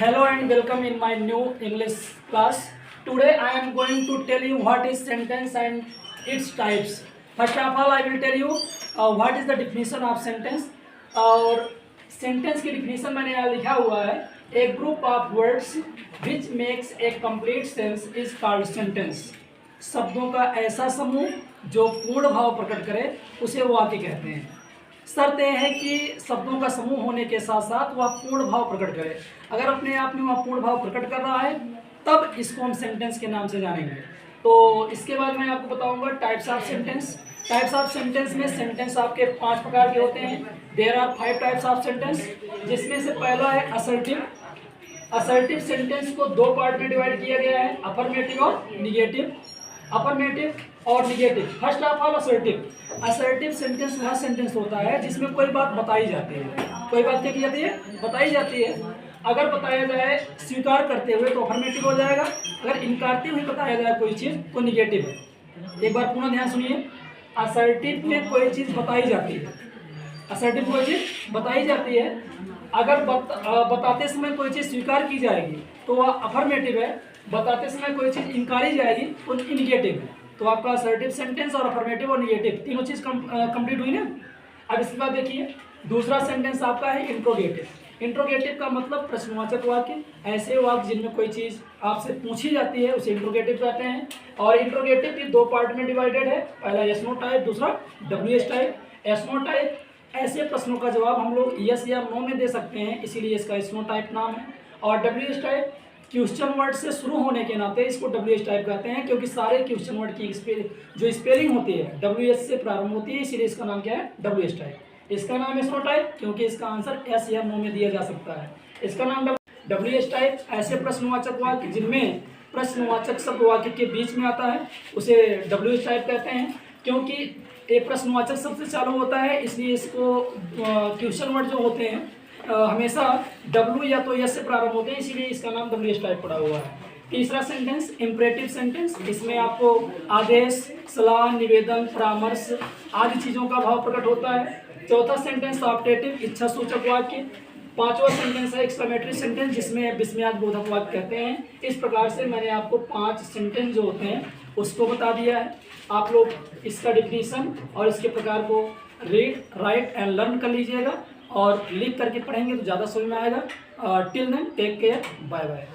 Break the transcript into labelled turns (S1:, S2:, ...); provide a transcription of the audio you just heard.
S1: Hello and welcome in my new English class. Today I am going to tell you what is sentence and its types. First of all, I will tell you what is the definition of sentence. और sentence की definition मैंने यहाँ लिखा हुआ है, a group of words which makes a complete sense is called sentence. शब्दों का ऐसा समूह जो पूर्ण भाव प्रकट करे उसे वाक्य कहते हैं. शर्त यह है कि शब्दों का समूह होने के साथ साथ वह पूर्ण भाव प्रकट करे. अगर अपने आप में वह पूर्ण भाव प्रकट कर रहा है तब इसको हम सेंटेंस के नाम से जानेंगे. तो इसके बाद मैं आपको बताऊंगा types of sentence. Types of sentence में सेंटेंस आपके 5 प्रकार के होते हैं. There are 5 types of sentence, जिसमें से पहला है असर्टिव. असर्टिव सेंटेंस को 2 पार्ट में डिवाइड किया गया है, अफर्मेटिव और निगेटिव. अफर्मेटिव और negative. First of all assertive. Assertive sentence वह सेंटेंस होता है जिसमें कोई बात बताई जाती है. कोई बात क्या की जाती है? बताई जाती है. अगर बताया जाए स्वीकार करते हुए तो अफर्मेटिव हो जाएगा. अगर इनकारते हुए बताया जाए कोई चीज़ तो निगेटिव है. एक बार पुनः ध्यान सुनिए. असर्टिव में कोई चीज़ बताई जाती है. असर्टिव कोई चीज़ बताई जाती है. अगर बताते समय कोई चीज़ स्वीकार की जाएगी तो वह अफर्मेटिव है. बताते समय कोई चीज़ इनकारी जाएगी तो निगेटिव है. तो आपका असर्टिव सेंटेंस और अफर्मेटिव और निगेटिव तीनों चीज़ कंप्लीट हुई ना. अब इसके बाद देखिए दूसरा सेंटेंस आपका है इंट्रोगेटिव. इंट्रोगेटिव का मतलब प्रश्नवाचक वाक्य. ऐसे वाक्य जिनमें कोई चीज़ आपसे पूछी जाती है उसे इंट्रोगेटिव कहते हैं. और इंट्रोगेटिव भी 2 पार्ट में डिवाइडेड है. पहला यस नो टाइप, दूसरा WH type. Yes no type ऐसे प्रश्नों का जवाब हम लोग यस या नो में दे सकते हैं, इसीलिए इसका यस नो टाइप नाम है. और WH टाइप क्वेश्चन वर्ड से शुरू होने के नाते इसको WH टाइप कहते हैं, क्योंकि सारे क्वेश्चन वर्ड की जो स्पेलिंग होती है WH से प्रारंभ होती है, इसीलिए इसका नाम क्या है? WH type. इसका नाम यस नो टाइप क्योंकि इसका आंसर यस या नो में दिया जा सकता है. इसका नाम WH टाइप. ऐसे प्रश्नवाचक वाक्य जिनमें प्रश्नवाचक शब्द वाक्य के बीच में आता है उसे WH टाइप कहते हैं. क्योंकि एक प्रश्नवाचक शब्द से चालू होता है इसलिए इसको क्वेश्चन वर्ड जो होते हैं हमेशा W या तो यस से प्रारंभ होते हैं, इसीलिए इसका नाम WH टाइप पड़ा हुआ है. तीसरा सेंटेंस इम्परेटिव सेंटेंस. इसमें आपको आदेश, सलाह, निवेदन, परामर्श आदि चीज़ों का भाव प्रकट होता है. चौथा सेंटेंस ऑप्टेटिव, इच्छा सूचक वाक्य. 5वां सेंटेंस है एक्सक्लेमेटरी सेंटेंस, जिसमें विस्मयादिबोधक वाक्य कहते हैं. इस प्रकार से मैंने आपको 5 सेंटेंस जो होते हैं उसको बता दिया है. आप लोग इसका डिफिनीशन और इसके प्रकार को रीड, राइट एंड लर्न कर लीजिएगा और लिख करके पढ़ेंगे तो ज़्यादा समझ में आएगा. Till then take care, bye bye.